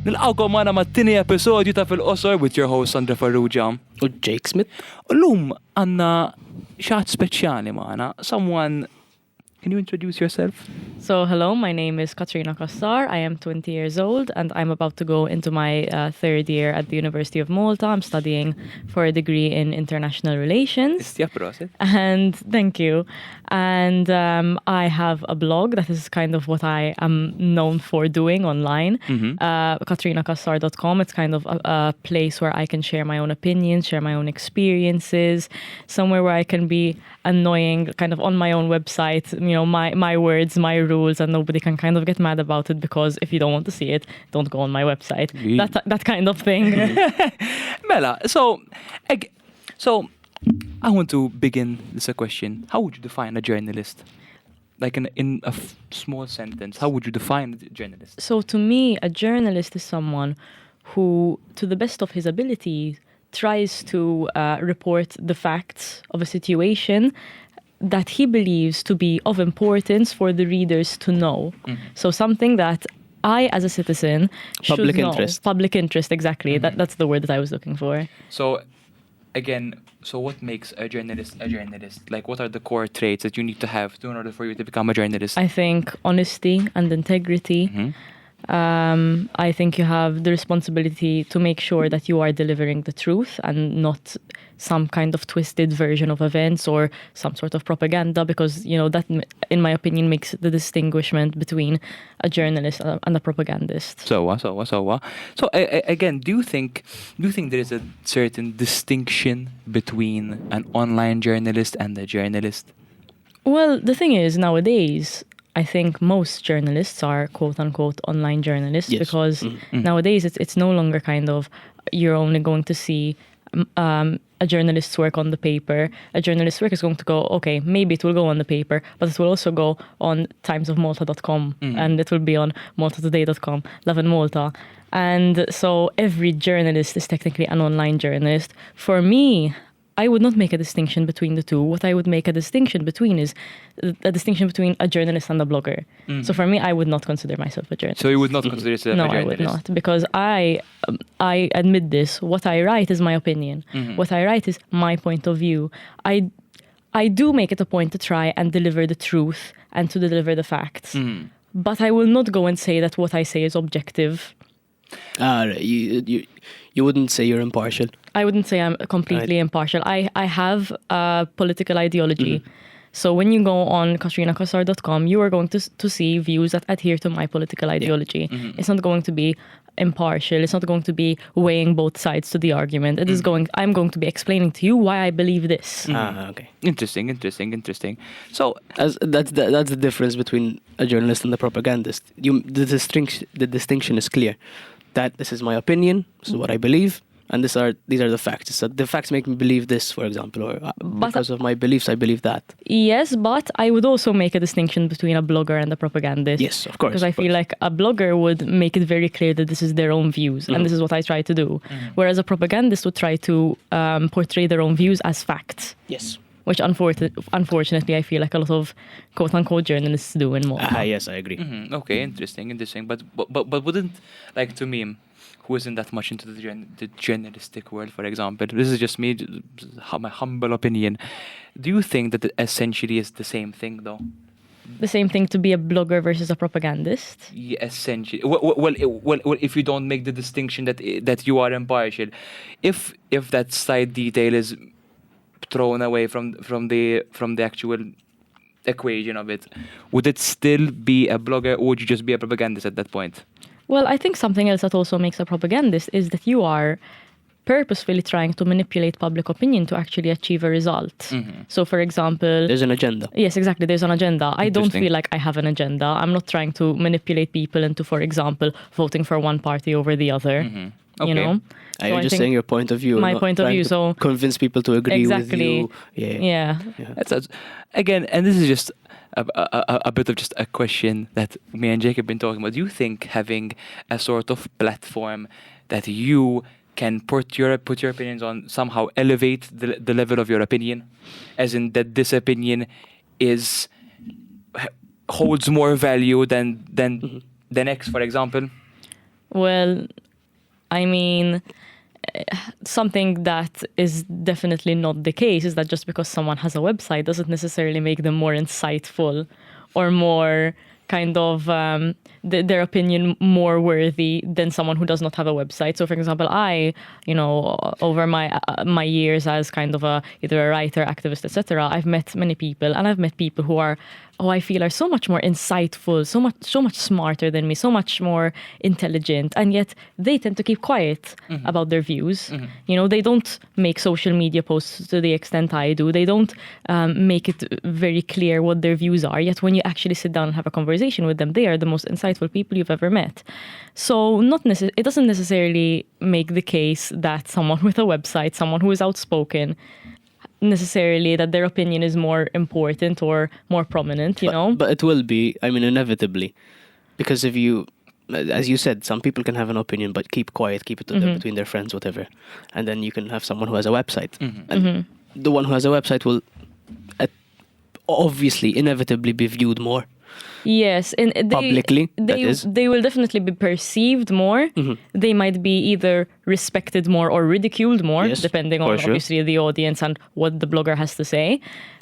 Nilqawkom għana mat-tini episodju ta' Fil-Qosor with your host Sandra Farrugia. U Jake Smith. L-lum għanna xaħat speċjali maħna. Someone, can you introduce yourself? So, hello, my name is Katrina Cassar. I am 20 years old and I'm about to go into my third year at the University of Malta. I'm studying for a degree in international relations. Istja prosit. And thank you. And I have a blog that is kind of what I am known for doing online. KatrinaCassar.com. It's kind of a place where I can share my own opinions, share my own experiences, somewhere where I can be annoying kind of on my own website, you know, my words, my rules, and nobody can kind of get mad about it because if you don't want to see it, don't go on my website. That kind of thing. Mela, so I want to begin this question. How would you define a journalist? Like in a small sentence, how would you define a journalist? So to me, a journalist is someone who, to the best of his ability, tries to report the facts of a situation that he believes to be of importance for the readers to know. So something that I, as a citizen, should Public know. interest. Public interest, exactly. That's the word that I was looking for. So, again, so what makes a journalist a journalist? Like, what are the core traits that you need to have in order for you to become a journalist? I think honesty and integrity. I think you have the responsibility to make sure that you are delivering the truth and not some kind of twisted version of events or some sort of propaganda, because, you know, that, in my opinion, makes the distinguishment between a journalist and a propagandist. So again, do you think there is a certain distinction between an online journalist and a journalist? Well, the thing is, nowadays, I think most journalists are quote-unquote online journalists, Yes. because nowadays it's no longer kind of you're only going to see a journalist's work on the paper. A journalist's work is going to go, okay, maybe it will go on the paper, but it will also go on timesofmalta.com and it will be on maltatoday.com, Love in Malta. And so every journalist is technically an online journalist. For me, I would not make a distinction between the two. What I would make a distinction between is a distinction between a journalist and a blogger. So for me, I would not consider myself a journalist. So you would not consider yourself No, a journalist? I would not, because I admit this. What I write is my opinion. What I write is my point of view. I do make it a point to try and deliver the truth and to deliver the facts. But I will not go and say that what I say is objective. You wouldn't say you're impartial. I wouldn't say I'm completely impartial. I have a political ideology. So when you go on KatrinaCassar.com, you are going to see views that adhere to my political ideology. It's not going to be impartial. It's not going to be weighing both sides to the argument. It is I'm going to be explaining to you why I believe this. Okay. Interesting. So That's the difference between a journalist and a propagandist. The distinction is clear. That this is my opinion, this is what I believe, and these are the facts. So the facts make me believe this, for example, or because of my beliefs, I believe that. Yes, but I would also make a distinction between a blogger and a propagandist. Yes, of course. Because I feel like a blogger would make it very clear that this is their own views, and this is what I try to do. Whereas a propagandist would try to portray their own views as facts. Yes. Which unfortunately I feel like a lot of quote-unquote journalists do in Malta. Yes, I agree. okay, interesting. But wouldn't, like, to me, who isn't that much into the journalistic world, for example, this is just me, my humble opinion. Do you think that it essentially is the same thing, though? The same thing to be a blogger versus a propagandist? Yeah, essentially. Well, if you don't make the distinction that you are impartial, if that side detail is thrown away from the actual equation of it, would it still be a blogger, or would you just be a propagandist at that point? Well, I think something else that also makes a propagandist is that you are purposefully trying to manipulate public opinion to actually achieve a result. So, for example... There's an agenda. Yes, exactly. There's an agenda. I don't Interesting. feel like I have an agenda. I'm not trying to manipulate people into, for example, voting for one party over the other. Okay. You know? So you're just saying your point of view. My not point of trying view, to so... convince people to agree Exactly. with you. Yeah. That's again, and this is just a bit of just a question that me and Jake have been talking about. Do you think having a sort of platform that you can put your opinions on somehow elevate the level of your opinion, as in that this opinion holds more value than X, for example? Well, I mean, something that is definitely not the case is that just because someone has a website doesn't necessarily make them more insightful or more kind of their opinion more worthy than someone who does not have a website. So, for example, over my years as kind of either a writer, activist, etc., I've met many people, and I've met people who are, I feel are so much more insightful, so much smarter than me, so much more intelligent, and yet they tend to keep quiet about their views. They don't make social media posts to the extent I do. They don't make it very clear what their views are. Yet when you actually sit down and have a conversation with them, they are the most insightful people you've ever met. So it doesn't necessarily make the case that someone with a website, someone who is outspoken, necessarily that their opinion is more important or more prominent, But it will be, inevitably. Because if you, as you said, some people can have an opinion, but keep quiet, keep it to them between their friends, whatever. And then you can have someone who has a website. And the one who has a website will obviously, inevitably be viewed more. Yes, and publicly, they will definitely be perceived more. They might be either respected more or ridiculed more, depending on obviously the audience and what the blogger has to say.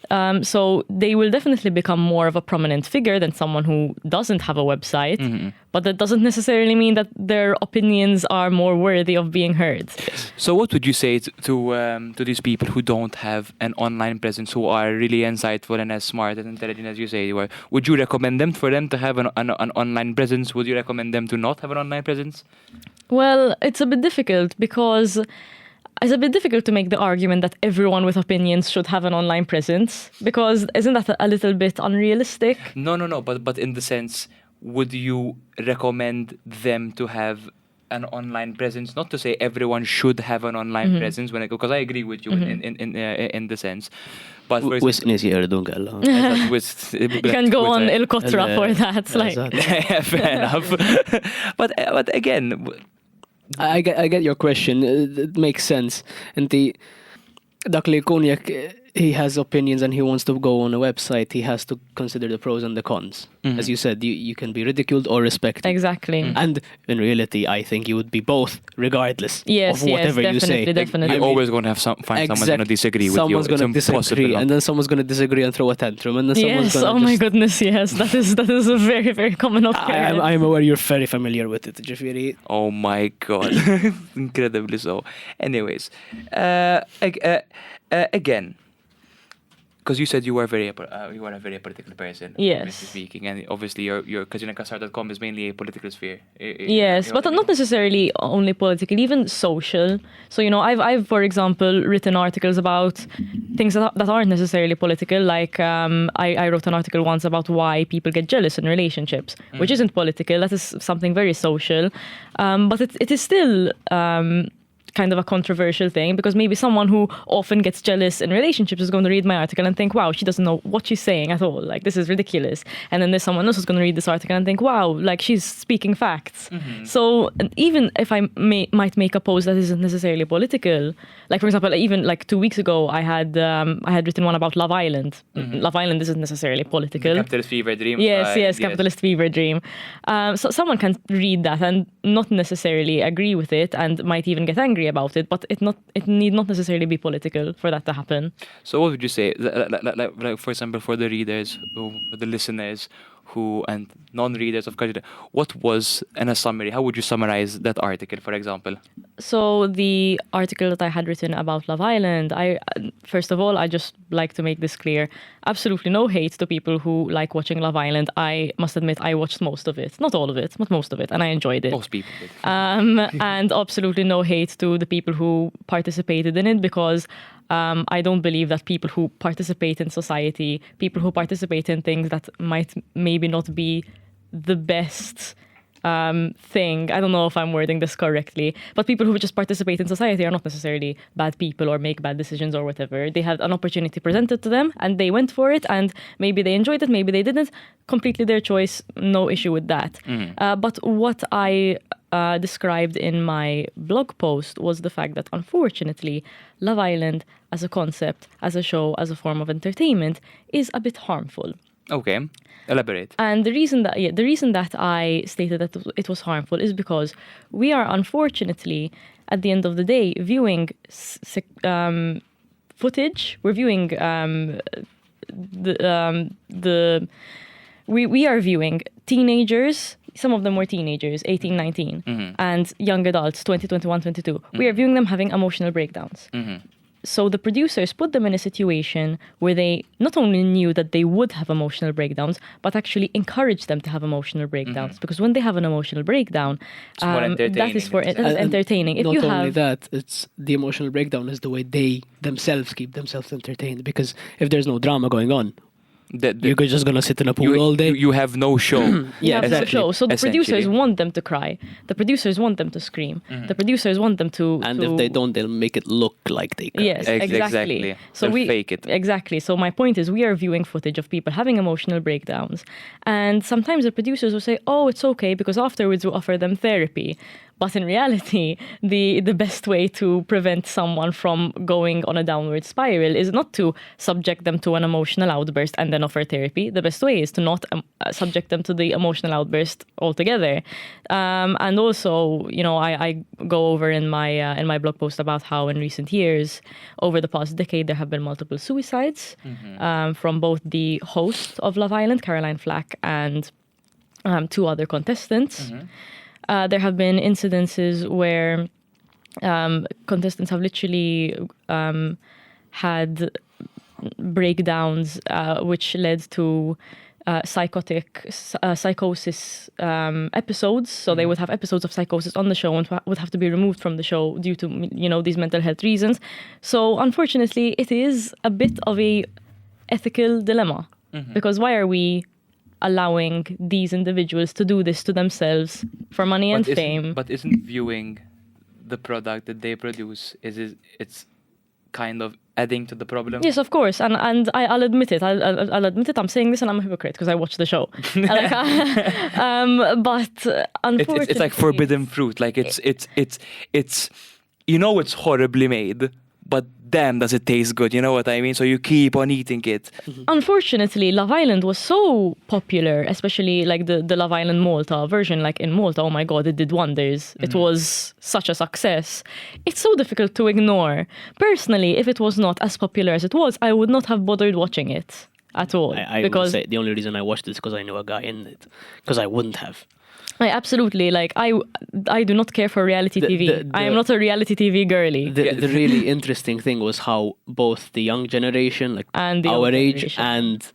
So they will definitely become more of a prominent figure than someone who doesn't have a website. But that doesn't necessarily mean that their opinions are more worthy of being heard. So what would you say to these people who don't have an online presence, who are really insightful and as smart and intelligent as you say they were? Would you recommend them for them to have an online presence? Would you recommend them to not have an online presence? Well, it's a bit difficult because it's a bit difficult to make the argument that everyone with opinions should have an online presence, because isn't that a little bit unrealistic? No. But in the sense, would you recommend them to have an online presence? Not to say everyone should have an online presence, because I agree with you in the sense. But you can go on Fil-Qosor for that. Fair enough. But again, I get your question. It makes sense. And dak li jkun jekk he has opinions and he wants to go on a website, he has to consider the pros and the cons. As you said, you can be ridiculed or respected. Exactly. And in reality, I think you would be both, regardless of whatever you say. Definitely. You're always going to have find someone's going to disagree with you. Someone's going to disagree, and then someone's going to disagree and throw a tantrum, and then someone's going to my goodness, yes. That is a very, very common occurrence. I'm aware you're very familiar with it, Ġifieri. Oh my God. Incredibly so. Anyways, again, because you said you are a very political person, yes, speaking, and obviously your KatrinaCassar.com is mainly a political sphere. Yes, but not necessarily only political, even social. So I've for example written articles about things that aren't necessarily political. Like I wrote an article once about why people get jealous in relationships, which isn't political. That is something very social, but it is still kind of a controversial thing, because maybe someone who often gets jealous in relationships is going to read my article and think, wow, she doesn't know what she's saying at all. Like, this is ridiculous. And then there's someone else who's going to read this article and think, wow, like she's speaking facts. So even if I might make a post that isn't necessarily political, like for example, even like 2 weeks ago, I had written one about Love Island. Love Island isn't necessarily political. The capitalist fever dream. Yes, capitalist fever dream. So someone can read that and not necessarily agree with it and might even get angry about it, but it need not necessarily be political for that to happen. So what would you say, like for example, for the readers, for the listeners and non-readers of Katrina, what was, in a summary, how would you summarize that article, for example? So the article that I had written about Love Island, first of all, I just like to make this clear. Absolutely no hate to people who like watching Love Island. I must admit I watched most of it. Not all of it, but most of it, and I enjoyed it. Most people did. And absolutely no hate to the people who participated in it, because I don't believe that people who participate in society, people who participate in things that might maybe not be the best thing. I don't know if I'm wording this correctly, but people who just participate in society are not necessarily bad people or make bad decisions or whatever. They had an opportunity presented to them and they went for it, and maybe they enjoyed it, maybe they didn't. Completely their choice, no issue with that. But what I described in my blog post was the fact that unfortunately Love Island as a concept, as a show, as a form of entertainment is a bit harmful. Okay, elaborate. And the reason that I stated that it was harmful is because we are unfortunately, at the end of the day, viewing footage. We're viewing we are viewing teenagers. Some of them were teenagers, 18, 19, and young adults, 20, 21, 22. We are viewing them having emotional breakdowns. So the producers put them in a situation where they not only knew that they would have emotional breakdowns, but actually encouraged them to have emotional breakdowns. Because when they have an emotional breakdown, more that is for entertaining. entertaining. If Not you only have that, it's the emotional breakdown is the way they themselves keep themselves entertained. Because if there's no drama going on, you're just gonna sit in a pool all day. You have no show. you have no exactly. show. So the producers Essentially. want them to cry. The producers want them to scream. The producers want them to. And if they don't, they'll make it look like they cry. Yes, exactly. So They'll we fake it. Exactly. So my point is, we are viewing footage of people having emotional breakdowns, and sometimes the producers will say, "Oh, it's okay," because afterwards we offer them therapy. But in reality, the best way to prevent someone from going on a downward spiral is not to subject them to an emotional outburst and then offer therapy. The best way is to not subject them to the emotional outburst altogether. And also, I go over in my blog post about how in recent years, over the past decade, there have been multiple suicides from both the host of Love Island, Caroline Flack, and two other contestants. There have been incidences where contestants have literally had breakdowns which led to psychosis episodes. So they would have episodes of psychosis on the show and would have to be removed from the show due to these mental health reasons. So unfortunately, it is a bit of a ethical dilemma because why are we allowing these individuals to do this to themselves for money and fame? But isn't viewing the product that they produce it's kind of adding to the problem? Yes, of course, and I'll admit it. I'll admit it. I'm saying this, and I'm a hypocrite because I watch the show. But unfortunately, it's like forbidden fruit. Like it's it's horribly made, but damn, does it taste good? You know what I mean? So you keep on eating it. Unfortunately, Love Island was so popular, especially like the Love Island Malta version. Like in Malta, oh my God, it did wonders. It was such a success. It's so difficult to ignore. Personally, if it was not as popular as it was, I would not have bothered watching it at all. I would say the only reason I watched it is because I knew a guy in it. Because I wouldn't have. I absolutely I do not care for reality TV. I am not a reality TV girly. The really interesting thing was how both the young generation, like And the our old age, generation. and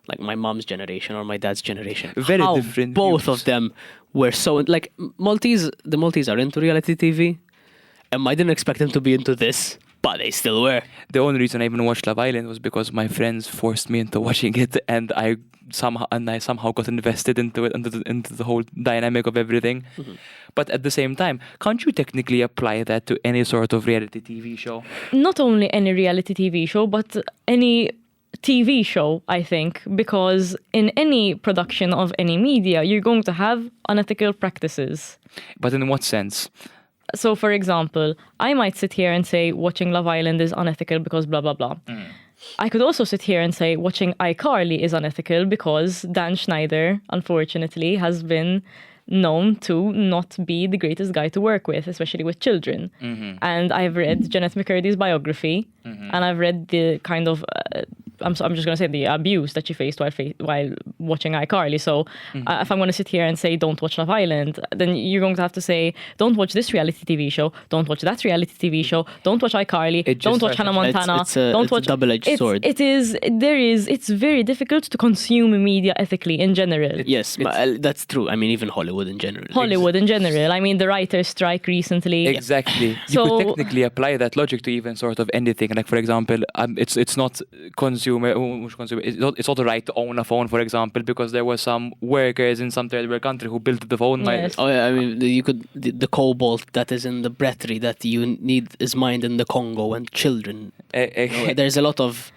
like my mom's generation or my dad's generation, Very how different both views. of them were so like the Maltese are into reality TV, and I didn't expect them to be into this, but they still were. The only reason I even watched Love Island was because my friends forced me into watching it, and I somehow got invested into it, into the whole dynamic of everything. But at the same time, can't you technically apply that to any sort of reality TV show? Not only any reality TV show, but any TV show, I think, because in any production of any media, you're going to have unethical practices. But in what sense? So, for example, I might sit here and say watching Love Island is unethical because blah, blah, blah. I could also sit here and say watching iCarly is unethical because Dan Schneider, unfortunately, has been known to not be the greatest guy to work with, especially with children. And I've read Janet McCurdy's biography, and I've read the kind of I'm just going to say the abuse that she faced while watching iCarly. So if I'm going to sit here and say don't watch Love Island, then you're going to have to say don't watch this reality TV show, don't watch that reality TV show, don't watch iCarly, don't watch Hannah Montana, don't watch. It's a double-edged sword. It's very difficult to consume media ethically in general. Yes, but that's true. I mean, even Hollywood in general. In general. I mean, the writers' strike recently. Exactly. You So- could technically apply that logic to even sort of anything. Like, for example, it's not it's not the right to own a phone, for example, because there were some workers in some third world country who built the phone. Yes. Oh yeah, I mean, the cobalt that is in the brettary that you need is mined in the Congo and children. There's a lot of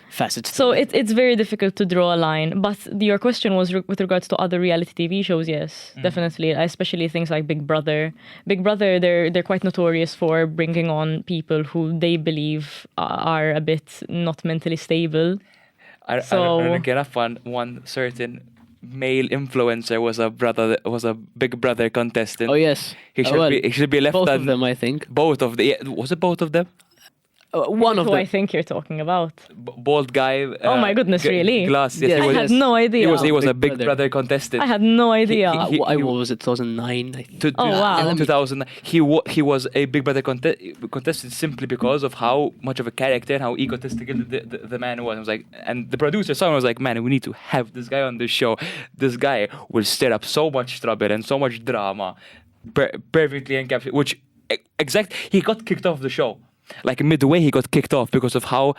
facets. So to it. it's very difficult to draw a line. But your question was with regards to other reality TV shows. Yes, definitely, especially things like Big Brother. Big Brother, they're quite notorious for bringing on people who they believe are a bit not mentally stable. I remember enough one certain male influencer was a Big Brother contestant. Oh yes. He should be left both on of them, I think. both of the was it both of them? One of who them. I think you're talking about. Bald guy. Oh my goodness, really? Glasses. Yes, Yes. he I was, had no idea. he was a Big Big Brother. Brother contestant. I had no idea. What was it? 2009. I think. Oh, wow. 2000. He was a Big Brother contestant simply because of how much of a character and how egotistical the man was. I was like, and the producer, someone was like, man, we need to have this guy on the show. This guy will stir up so much trouble and so much drama, perfectly encapsulated. Which he got kicked off the show. Like midway, he got kicked off because of how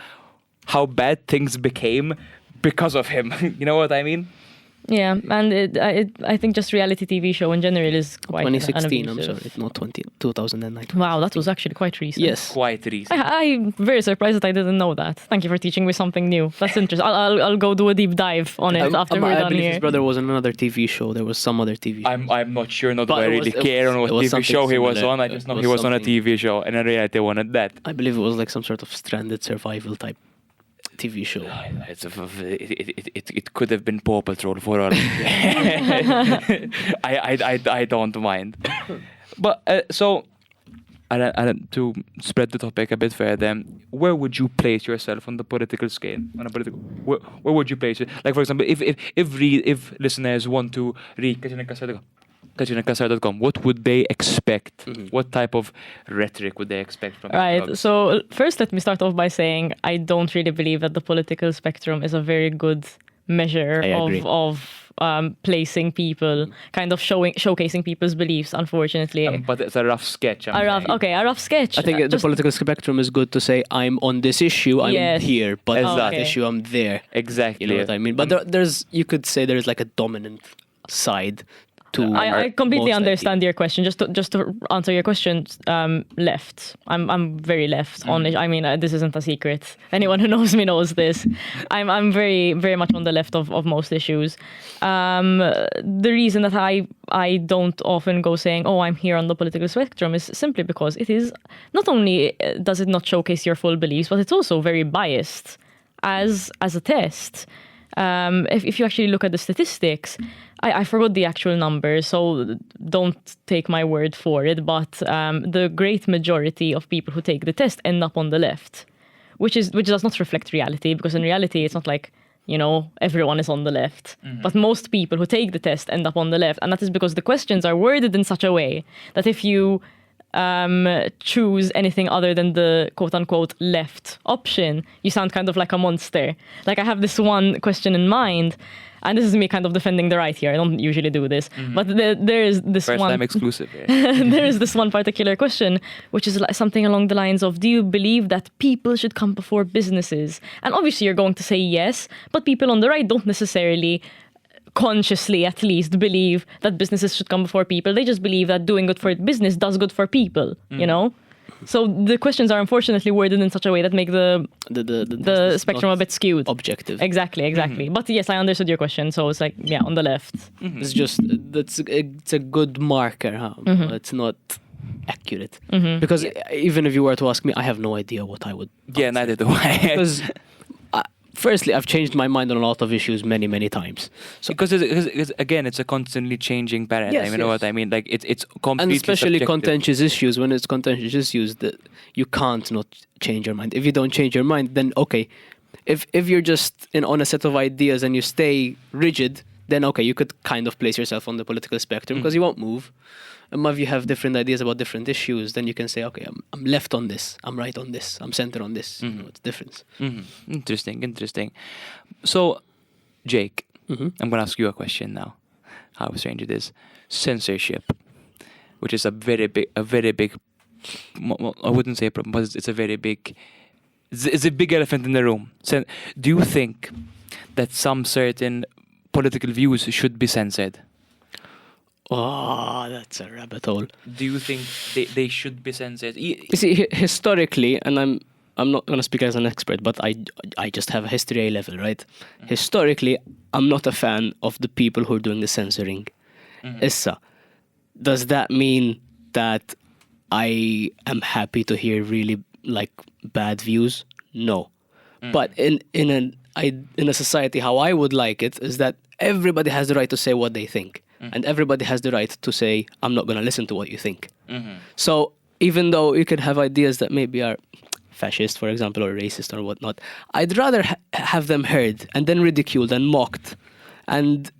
bad things became because of him. You know what I mean? Yeah, and I think just reality TV show in general is quite 2016. I'm unabusive. sorry, not 2009. Wow, that was actually quite recent. Yes. Quite recent. I'm very surprised that I didn't know that. Thank you for teaching me something new. That's interesting. I'll go do a deep dive on it after we're I done believe here. his brother was on another TV show. There was some other TV show. I'm not sure, not But do I it really was- care on what it was TV something show he was similar. on. I just know It he was was on a something- TV show, and in reality, I wanted that. I believe it was like some sort of stranded survival type TV show. It could have been Paw Patrol for all. I don't mind. But so, to spread the topic a bit further, where would you place yourself on the political scale? Where would you place it? Like for example, if listeners want to read KatrinaCassar.com, what would they expect? What type of rhetoric would they expect from your Right. blogs? So first, let me start off by saying I don't really believe that the political spectrum is a very good measure I agree. of placing people, kind of showcasing people's beliefs. Unfortunately, But it's a rough sketch. a rough sketch. I think the Just- political spectrum is good to say I'm on this issue, I'm Yes. here, but on that Okay. issue I'm there. Exactly. You know what I mean? But you could say there's like a dominant side to. I completely most understand your question. Just to answer your question, left. I'm very left on it. I mean, this isn't a secret. Anyone who knows me knows this. I'm very very much on the left of most issues. The reason that I don't often go saying, oh, I'm here on the political spectrum is simply because it is not only does it not showcase your full beliefs, but it's also very biased as a test. If you actually look at the statistics, I forgot the actual numbers, so don't take my word for it, but the great majority of people who take the test end up on the left, which does not reflect reality, because in reality it's not like, everyone is on the left. But most people who take the test end up on the left, and that is because the questions are worded in such a way that if you choose anything other than the quote-unquote left option, you sound kind of like a monster. Like I have this one question in mind, and this is me kind of defending the right here. I don't usually do this, but there is this First one time exclusive. Yeah. there is this one particular question, which is like something along the lines of, do you believe that people should come before businesses? And obviously you're going to say yes, but people on the right don't necessarily consciously at least believe that businesses should come before people. They just believe that doing good for business does good for people, So the questions are unfortunately worded in such a way that make the spectrum a bit skewed. objective. Exactly. But yes, I understood your question. So it's like, yeah, on the left. It's just it's a good marker, huh? It's not accurate because even if you were to ask me, I have no idea what I would. Yeah, neither do I. Because firstly, I've changed my mind on a lot of issues many times. So because again, it's a constantly changing paradigm. Yes, you know yes. what I mean? Like it's completely and especially subjective. contentious issues. When it's contentious issues, that you can't not change your mind. If you don't change your mind, then okay. If you're just on a set of ideas and you stay rigid, then okay, you could kind of place yourself on the political spectrum because you won't move. And if you have different ideas about different issues, then you can say, okay, I'm left on this, I'm right on this, I'm center on this. You know, it's the difference. Interesting. So, Jake, I'm gonna ask you a question now. How strange it is. Censorship, which is a very big. I wouldn't say a problem, but it's a very big. It's a big elephant in the room. Do you think that some certain political views should be censored? Oh, that's a rabbit hole. Do you think they should be censored? You see, historically, and I'm not going to speak as an expert, but I just have a history A level, right? Historically, I'm not a fan of the people who are doing the censoring. Issa, does that mean that I am happy to hear really like bad views? No. But in in a society, how I would like it is that everybody has the right to say what they think. And everybody has the right to say, I'm not going to listen to what you think. So even though you could have ideas that maybe are fascist, for example, or racist or whatnot, I'd rather have them heard and then ridiculed and mocked, and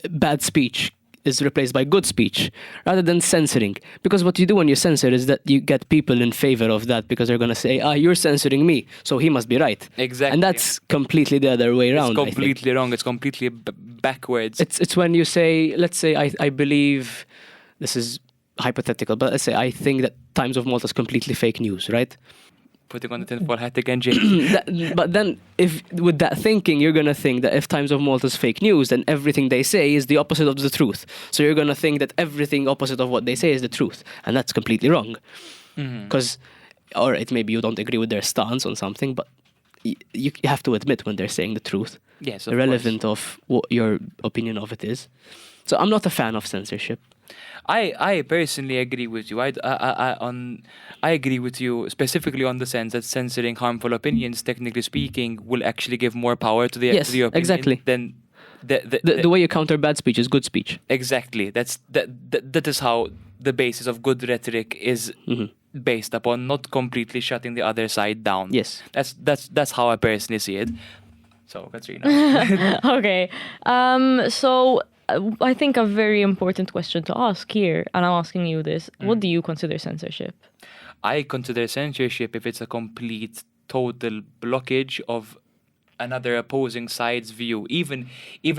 bad speech is replaced by good speech, rather than censoring. Because what you do when you censor is that you get people in favor of that, because they're going to say, you're censoring me, so he must be right. Exactly. And that's completely the other way around. It's completely wrong. It's completely backwards. It's when you say, let's say, I believe, this is hypothetical, but let's say I think that Times of Malta is completely fake news, right? Putting on the tinfoil hat again, James. But then, if with that thinking, you're going to think that if Times of Malta is fake news, then everything they say is the opposite of the truth. So you're going to think that everything opposite of what they say is the truth. And that's completely wrong. Because, all right, maybe you don't agree with their stance on something, but you have to admit when they're saying the truth. Yes, irrelevant of what your opinion of it is. So I'm not a fan of censorship. I personally agree with you. I agree with you specifically on the sense that censoring harmful opinions, technically speaking, will actually give more power to the opinion exactly. than the way you counter bad speech is good speech. Exactly. That is how the basis of good rhetoric is based upon, not completely shutting the other side down. Yes. That's how I personally see it. So, Katrina. Okay. So I think a very important question to ask here, and I'm asking you this: what do you consider censorship? I consider censorship if it's a complete, total blockage of another opposing side's view. Even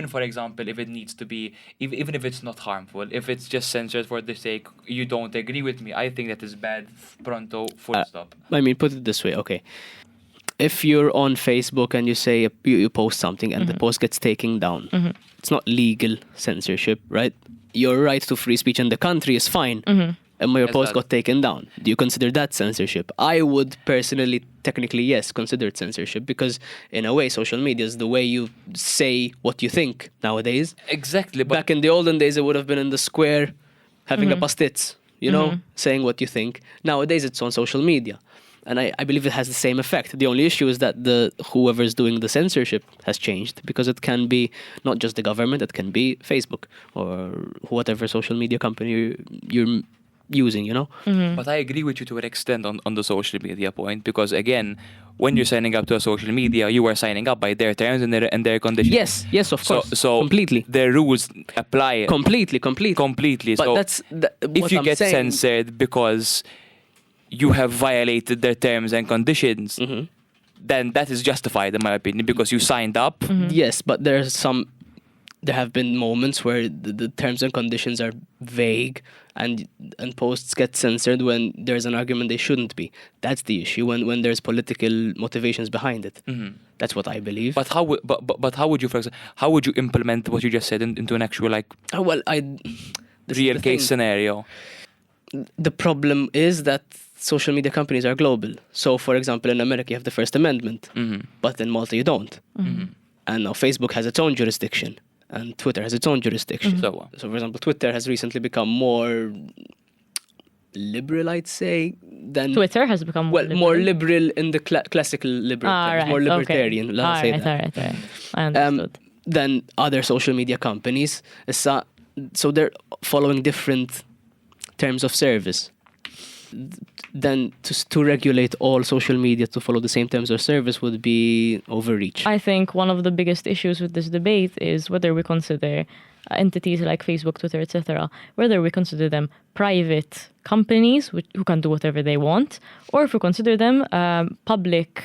for example, if it needs to be, even if it's not harmful, if it's just censored for the sake, you don't agree with me, I think that is bad. Pronto, full stop. I mean, put it this way, okay. If you're on Facebook and you say you post something and the post gets taken down, it's not legal censorship, right? Your right to free speech in the country is fine, and your post got taken down. Do you consider that censorship? I would personally, technically, yes, consider it censorship, because in a way, social media is the way you say what you think nowadays. Exactly. But back in the olden days, it would have been in the square, having a pastitz, you know, saying what you think. Nowadays, it's on social media. And I believe it has the same effect. The only issue is that whoever's doing the censorship has changed, because it can be not just the government, it can be Facebook or whatever social media company you're using, you know? But I agree with you to an extent on the social media point, because again, when you're signing up to a social media, you are signing up by their terms and their conditions. Yes, of course. So completely. Their rules apply. Completely. But So if you get censored because you have violated their terms and conditions, then that is justified in my opinion, because you signed up. Yes, but there have been moments where the terms and conditions are vague and posts get censored when there's an argument they shouldn't be. That's the issue, when there's political motivations behind it. That's what I believe. But how would you, for example, how would you implement what you just said into an actual real case scenario? The problem is that social media companies are global. So, for example, in America, you have the First Amendment, but in Malta, you don't. And now Facebook has its own jurisdiction, and Twitter has its own jurisdiction. So, for example, Twitter has recently become more liberal, I'd say, than... Twitter has become more liberal in the classical liberal terms, right, more libertarian, okay. let's say that. All right. I understood. Than other social media companies. So they're following different terms of service. Then to regulate all social media to follow the same terms of service would be overreach. I think one of the biggest issues with this debate is whether we consider entities like Facebook, Twitter, etc., whether we consider them private companies who can do whatever they want, or if we consider them public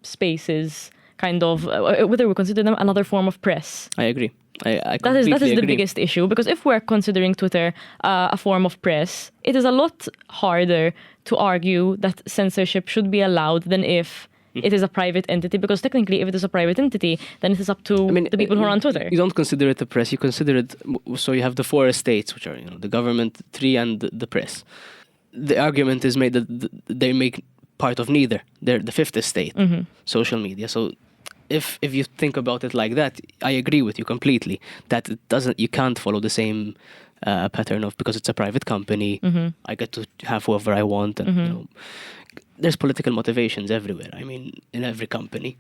spaces, kind of, whether we consider them another form of press. I agree. I that is agree. The biggest issue, because if we're considering Twitter a form of press, it is a lot harder to argue that censorship should be allowed than if it is a private entity, because technically if it is a private entity, then it is up to the people who are on Twitter. You don't consider it a press, you consider it, so you have the four estates, which are the government, three, and the press. The argument is made that they make part of neither. They're the fifth estate, social media. So if you think about it like that, I agree with you completely that you can't follow the same pattern of, because it's a private company, I get to have whoever I want, and there's political motivations everywhere. I mean, in every company.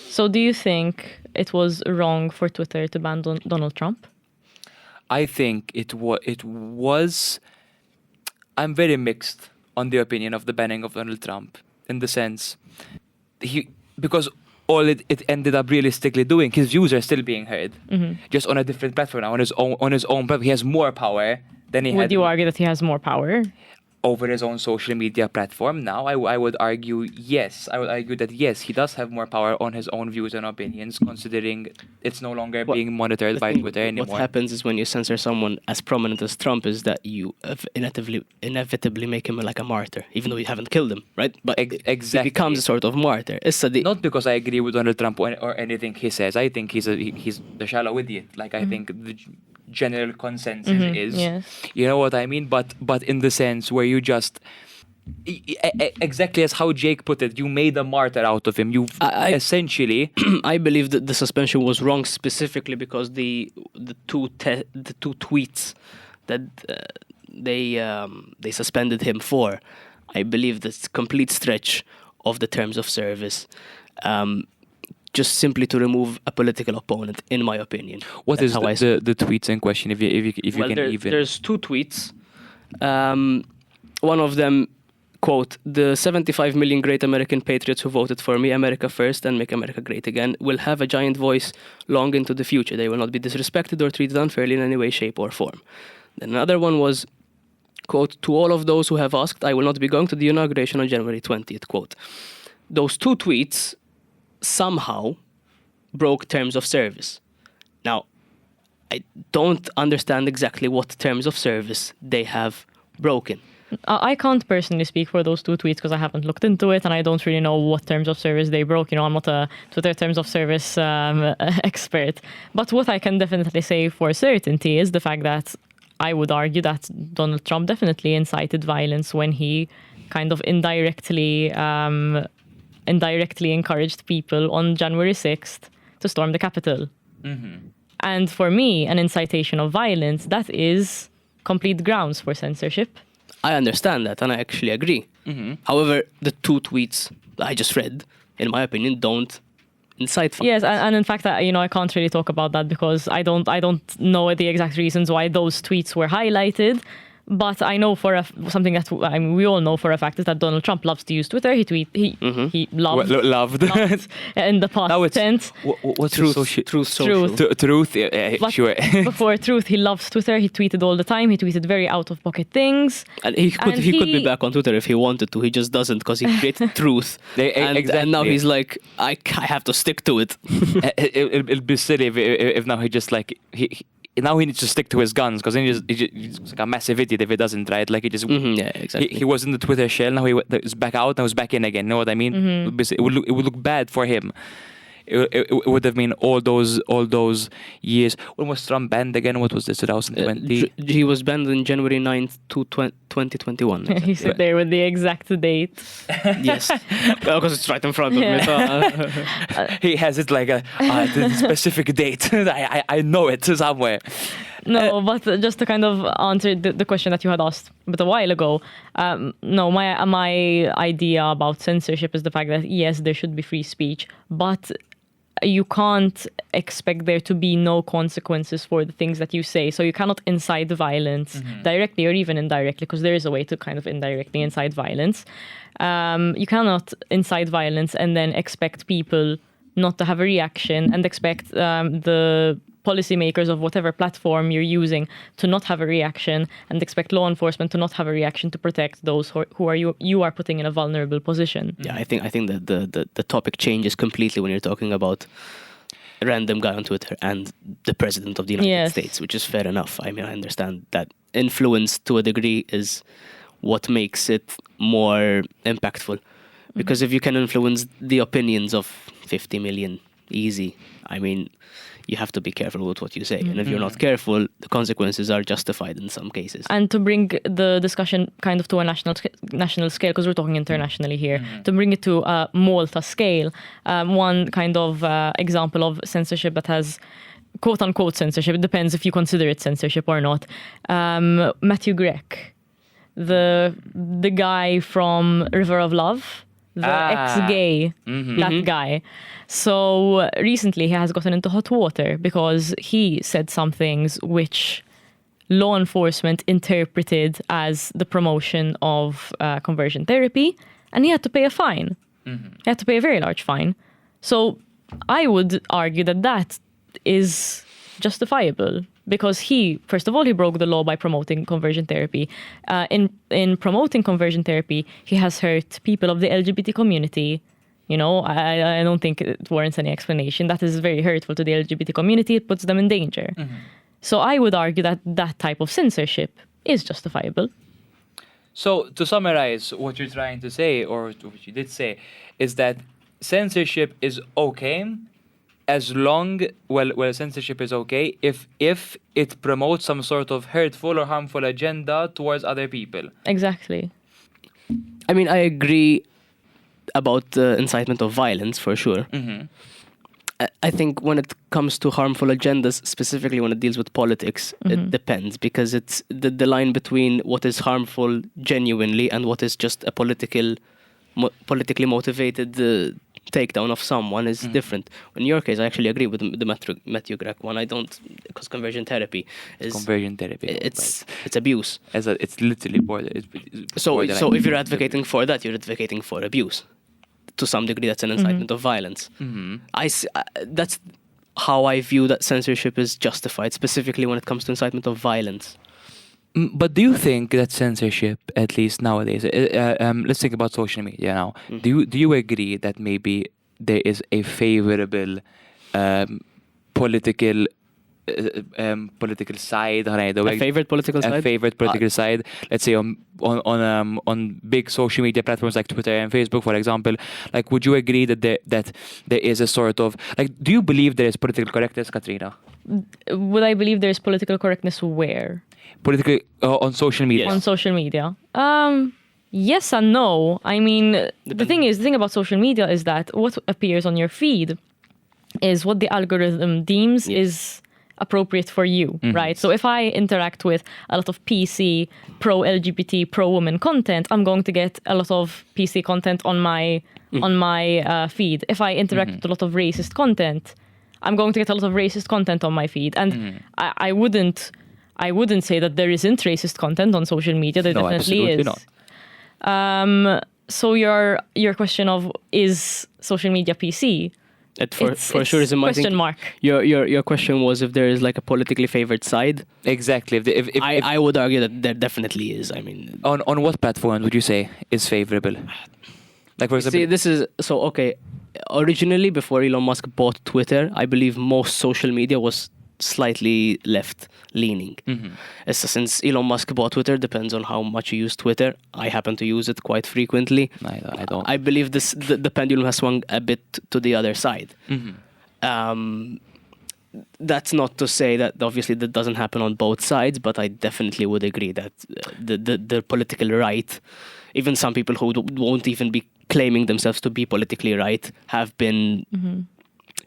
So do you think it was wrong for Twitter to ban Donald Trump? I think it was. I'm very mixed on the opinion of the banning of Donald Trump, in the sense because all it ended up realistically doing, his views are still being heard, just on a different platform now, on his own platform. He has more power than he had. Would you argue that he has more power? Over his own social media platform now? I would argue yes. I would argue that yes, he does have more power on his own views and opinions, considering it's no longer being monitored by Twitter anymore. What happens is when you censor someone as prominent as Trump is that you inevitably make him like a martyr, even though you haven't killed him, right? But exactly. he becomes a sort of martyr. Not because I agree with Donald Trump or anything he says. I think he's the shallow idiot. Like I think the general consensus is, yes. You know what I mean? But in the sense where you just exactly as how Jake put it, you made a martyr out of him. You essentially. I believe that the suspension was wrong specifically because the two tweets that they suspended him for, I believe that's complete stretch of the terms of service. Just simply to remove a political opponent, in my opinion. What is the tweets in question? If you can even. There's two tweets. One of them, quote, "The 75 million great American patriots who voted for me, America first and make America great again, will have a giant voice long into the future. They will not be disrespected or treated unfairly in any way, shape or form." Then another one was, quote, "To all of those who have asked, I will not be going to the inauguration on January 20th, quote." Those two tweets somehow broke terms of service. Now, I don't understand exactly what terms of service they have broken. I can't personally speak for those two tweets because I haven't looked into it and I don't really know what terms of service they broke. You know, I'm not a Twitter terms of service expert. But what I can definitely say for certainty is the fact that I would argue that Donald Trump definitely incited violence when he kind of indirectly encouraged people on January 6th to storm the Capitol. And for me, an incitation of violence, that is complete grounds for censorship. I understand that, and I actually agree. However, the two tweets that I just read, in my opinion, don't incite violence. Yes, and in fact, I can't really talk about that because I don't know the exact reasons why those tweets were highlighted. But I know for something that we all know for a fact is that Donald Trump loves to use Twitter. He loved in the past tense. What's Truth? Truth. Sure. Before Truth, he loves Twitter. He tweeted all the time. He tweeted very out of pocket things. And he could be back on Twitter if he wanted to. He just doesn't because he created Truth. And now he's like, I have to stick to it. It'll be silly if now he just like now he needs to stick to his guns because then he's like a massive idiot if he doesn't, right? Like he just exactly. He was in the Twitter shell, now he's back out, now he's back in again. You know what I mean? It would look bad for him. It would have been all those years. When was Trump banned again? What was this, 2020? He was banned on January 9th to 2021. Exactly. He said there with the exact date. Yes, because it's right in front of me. He has it like a specific date. I know it somewhere. No, but just to kind of answer the question that you had asked a while ago, no, my idea about censorship is the fact that yes, there should be free speech, but you can't expect there to be no consequences for the things that you say. So you cannot incite violence directly or even indirectly, because there is a way to kind of indirectly incite violence. You cannot incite violence and then expect people not to have a reaction and expect the policymakers of whatever platform you're using to not have a reaction and expect law enforcement to not have a reaction to protect those who you are putting in a vulnerable position. Yeah, I think that the topic changes completely when you're talking about a random guy on Twitter and the president of the United States, which is fair enough. I mean, I understand that influence to a degree is what makes it more impactful. Because if you can influence the opinions of 50 million easy, I mean, you have to be careful with what you say. And if you're not careful, the consequences are justified in some cases. And to bring the discussion kind of to a national scale, because we're talking internationally here, to bring it to a Malta scale, one kind of example of censorship that has quote-unquote censorship, it depends if you consider it censorship or not, Matthew Grech, the guy from River of Love, the Ah. ex-gay, that guy. So recently he has gotten into hot water because he said some things which law enforcement interpreted as the promotion of conversion therapy, and he had to pay a fine. He had to pay a very large fine. So I would argue that that is justifiable because he, first of all, he broke the law by promoting conversion therapy. In promoting conversion therapy, he has hurt people of the LGBT community. You know, I don't think it warrants any explanation. That is very hurtful to the LGBT community. It puts them in danger. So I would argue that that type of censorship is justifiable. So to summarize what you're trying to say, or what you did say, is that censorship is okay as long, well, censorship is okay if it promotes some sort of hurtful or harmful agenda towards other people. Exactly. I mean, I agree about incitement of violence for sure. I think when it comes to harmful agendas, specifically when it deals with politics, it depends because it's the line between what is harmful genuinely and what is just a politically motivated takedown of someone is different. In your case, I actually agree with the Matthew Grech one. I don't, because conversion therapy is it's abuse. It's literally border. So if you're advocating for that, you're advocating for abuse. To some degree, that's an incitement of violence. That's how I view that censorship is justified, specifically when it comes to incitement of violence. But do you think that censorship, at least nowadays, let's think about social media now. Do you agree that maybe there is a favorable political side? A favorite political side? A favorite political side. Let's say on big social media platforms like Twitter and Facebook, for example. Like, would you agree that there is a sort of, like, do you believe there is political correctness, Katrina? Would I believe there's political correctness where? Political on social media. On social media. Yes and no. I mean, the thing about social media is that what appears on your feed is what the algorithm deems is appropriate for you, right? So if I interact with a lot of PC, pro-LGBT, pro-woman content, I'm going to get a lot of PC content on my feed. If I interact with a lot of racist content, I'm going to get a lot of racist content on my feed. And I wouldn't say that there isn't racist content on social media. There definitely is. Not. So your question of is social media PC? For sure is a question mark. Your question was if there is like a politically favored side. Exactly. If I would argue that there definitely is. I mean, on what platform would you say is favorable? Like, for example, see, this is so okay. Originally, before Elon Musk bought Twitter, I believe most social media was slightly left-leaning. Since Elon Musk bought Twitter, depends on how much you use Twitter. I happen to use it quite frequently. I don't. I believe the pendulum has swung a bit to the other side. That's not to say that obviously that doesn't happen on both sides, but I definitely would agree that the political right, even some people who won't even be claiming themselves to be politically right, have been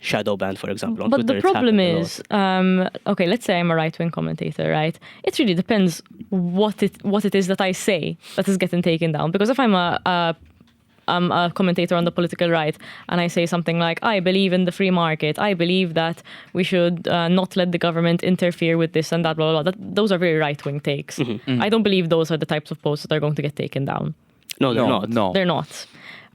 shadow banned, for example, on But Twitter. the problem is, okay, let's say I'm a right-wing commentator, right? It really depends what it is that I say that is getting taken down. Because if I'm a commentator on the political right and I say something like, I believe in the free market, I believe that we should not let the government interfere with this and that, blah, blah, blah. Those are very right-wing takes. I don't believe those are the types of posts that are going to get taken down. No, they're not. No. They're not.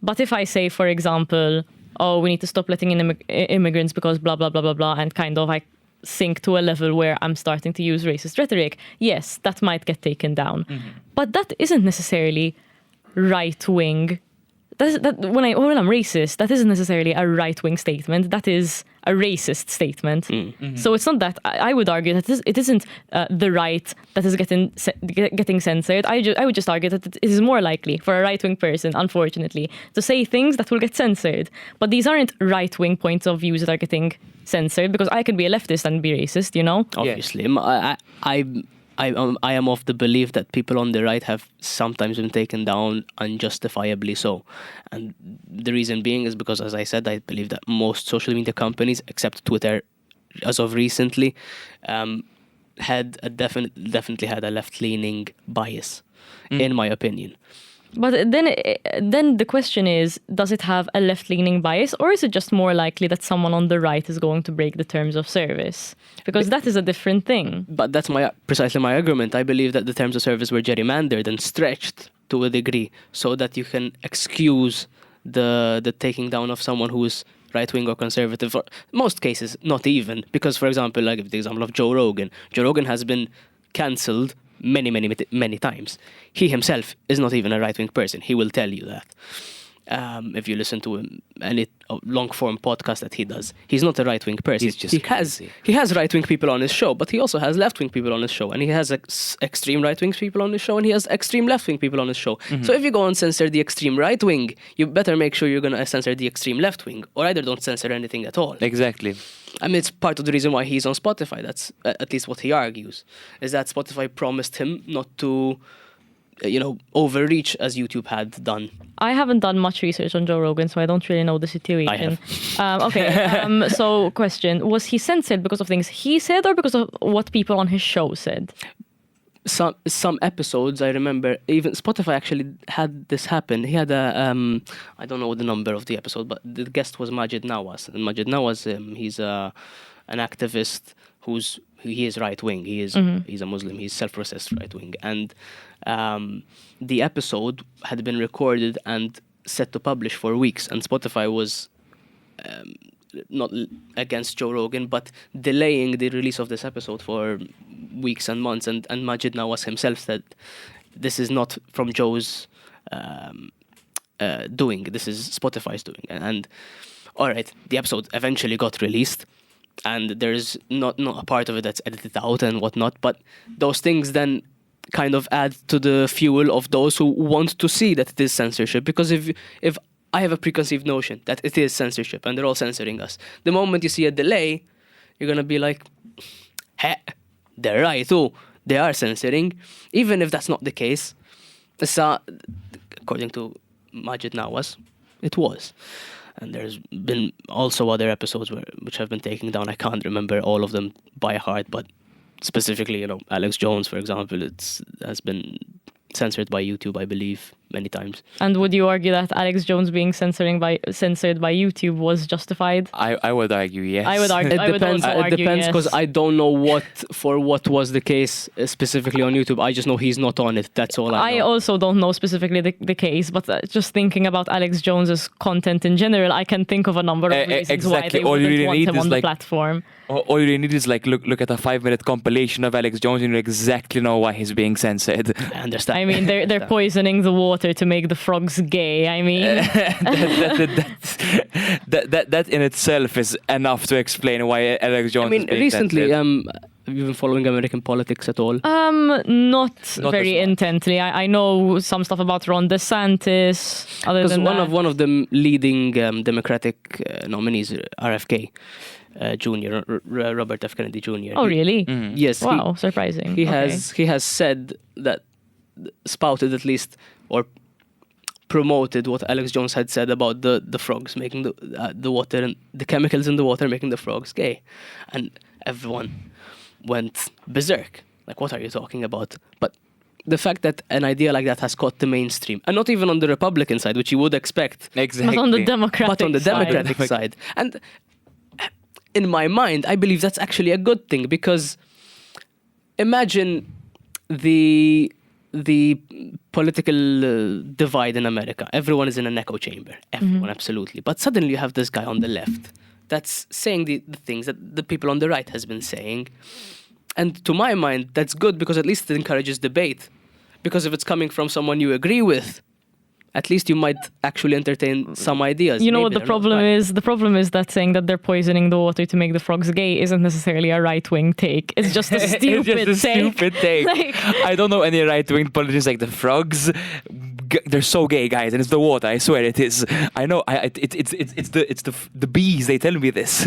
But if I say, for example, oh, we need to stop letting in immigrants because blah, blah, blah, blah, blah, and kind of I sink to a level where I'm starting to use racist rhetoric, yes, that might get taken down. But that isn't necessarily right-wing. When I'm racist, that isn't necessarily a right-wing statement. That is a racist statement. So it's not that. I would argue that it isn't the right that is getting censored. I would just argue that it is more likely for a right-wing person, unfortunately, to say things that will get censored. But these aren't right-wing points of views that are getting censored, because I can be a leftist and be racist, you know? Obviously. I am of the belief that people on the right have sometimes been taken down unjustifiably so. And the reason being is because, as I said, I believe that most social media companies, except Twitter as of recently, definitely had a left-leaning bias, in my opinion. But then the question is, does it have a left-leaning bias, or is it just more likely that someone on the right is going to break the terms of service? Because that is a different thing. But that's precisely my argument. I believe that the terms of service were gerrymandered and stretched to a degree so that you can excuse the taking down of someone who is right-wing or conservative. For most cases, not even. Because, for example, I give the example of Joe Rogan. Joe Rogan has been cancelled many times. He himself is not even a right-wing person. He will tell you that. If you listen to any long-form podcast that he does, he's not a right-wing person. He's just crazy. He has right-wing people on his show, but he also has left-wing people on his show, and he has extreme right-wing people on his show, and he has extreme left-wing people on his show. So if you go and censor the extreme right-wing, you better make sure you're going to censor the extreme left-wing, or either don't censor anything at all. Exactly. I mean, it's part of the reason why he's on Spotify. That's at least what he argues, is that Spotify promised him not to overreach as YouTube had done. I haven't done much research on Joe Rogan, so I don't really know the situation. I have. Okay, so question, was he censored because of things he said or because of what people on his show said? Some episodes, I remember, even Spotify actually had this happen. He had I don't know the number of the episode, but the guest was Majid Nawaz. And Majid Nawaz, he's an activist he is right-wing. He's a Muslim. He's self-processed right-wing. And the episode had been recorded and set to publish for weeks. And Spotify was not against Joe Rogan, but delaying the release of this episode for weeks and months. And Majid Nawaz himself said, this is not from Joe's doing. This is Spotify's doing. And all right, the episode eventually got released. And there's not a part of it that's edited out and whatnot, but those things then kind of add to the fuel of those who want to see that it is censorship. Because if I have a preconceived notion that it is censorship and they're all censoring us, the moment you see a delay, you're going to be like, hey, they're right too. They are censoring, even if that's not the case. So, according to Majid Nawaz, it was. And there's been also other episodes which have been taken down. I can't remember all of them by heart, but specifically, Alex Jones, for example, has been censored by YouTube, I believe, many times. And would you argue that Alex Jones being censored by YouTube was justified? I would argue yes. I would argue. It depends because I don't know what was the case specifically on YouTube. I just know he's not on it. That's all I know. I also don't know specifically the case, but just thinking about Alex Jones's content in general, I can think of a number of reasons why they wouldn't want him on the platform. All you really need is look at a 5-minute compilation of Alex Jones and you exactly know why he's being censored. I understand. I mean, they're poisoning the water to make the frogs gay. I mean, that in itself is enough to explain why Alex Jones. I mean, is being recently, censored. have you been following American politics at all? Not very intently. I know some stuff about Ron DeSantis. Other than that, one of the leading Democratic nominees, RFK. Jr. Robert F. Kennedy Jr. Oh, really? Yes. Wow, surprising. He has said that, spouted at least, or promoted what Alex Jones had said about the frogs making the water and the chemicals in the water making the frogs gay, and everyone went berserk. Like, what are you talking about? But the fact that an idea like that has caught the mainstream, and not even on the Republican side, which you would expect, exactly, but on the Democratic side, and in my mind, I believe that's actually a good thing, because imagine the political divide in America. Everyone is in an echo chamber. Everyone, absolutely. But suddenly you have this guy on the left that's saying the things that the people on the right has been saying. And to my mind, that's good, because at least it encourages debate. Because if it's coming from someone you agree with, at least you might actually entertain some ideas. You know what the problem is? The problem is that saying that they're poisoning the water to make the frogs gay isn't necessarily a right-wing take. It's just a stupid take. Like, I don't know any right-wing politicians like the frogs. They're so gay, guys, and it's the water. I swear it is. I know. It's the bees. They tell me this.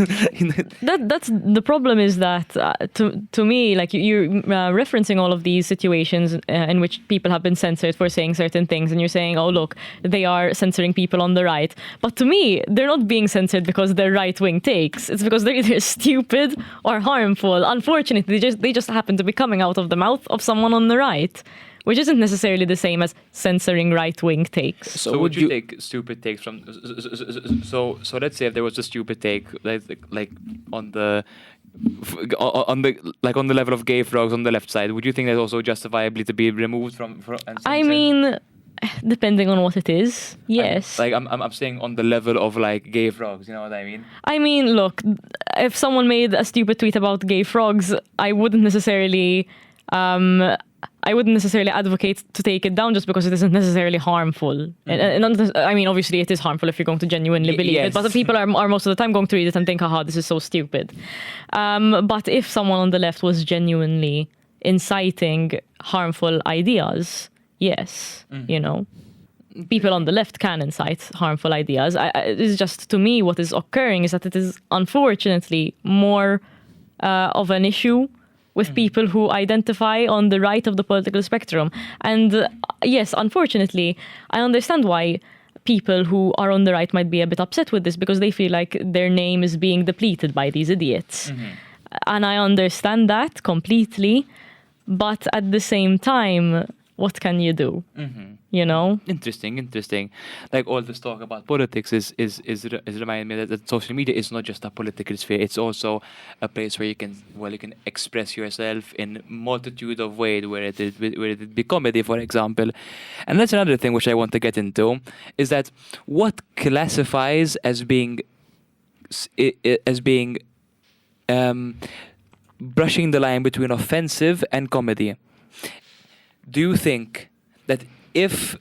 That's the problem. Is that to me, like you're referencing all of these situations in which people have been censored for saying certain things, and you're saying, oh look, they are censoring people on the right. But to me, they're not being censored because they're right-wing takes. It's because they're either stupid or harmful. Unfortunately, they just happen to be coming out of the mouth of someone on the right. which isn't necessarily the same as censoring right-wing takes. So would you take stupid takes from? So let's say if there was a stupid take, like on the on the level of gay frogs on the left side, would you think that's also justifiably to be removed from and I censored? mean, depending on what it is, yes. I'm saying on the level of like gay frogs, you know what I mean? I mean, look, if someone made a stupid tweet about gay frogs, I wouldn't necessarily advocate to take it down just because it isn't necessarily harmful. I mean, obviously it is harmful if you're going to genuinely believe it, but the people are most of the time going to read it and think, haha, this is so stupid. But if someone on the left was genuinely inciting harmful ideas, yes, you know, people on the left can incite harmful ideas. It's just, to me, what is occurring is that it is unfortunately more of an issue with people who identify on the right of the political spectrum. And yes, unfortunately, I understand why people who are on the right might be a bit upset with this, because they feel like their name is being depleted by these idiots. And I understand that completely. But at the same time, what can you do? You know? Interesting. Like all this talk about politics is reminding me that social media is not just a political sphere. It's also a place where you can express yourself in multitude of ways, where it be comedy, for example. And that's another thing which I want to get into, is that what classifies as being brushing the line between offensive and comedy. Do you think that if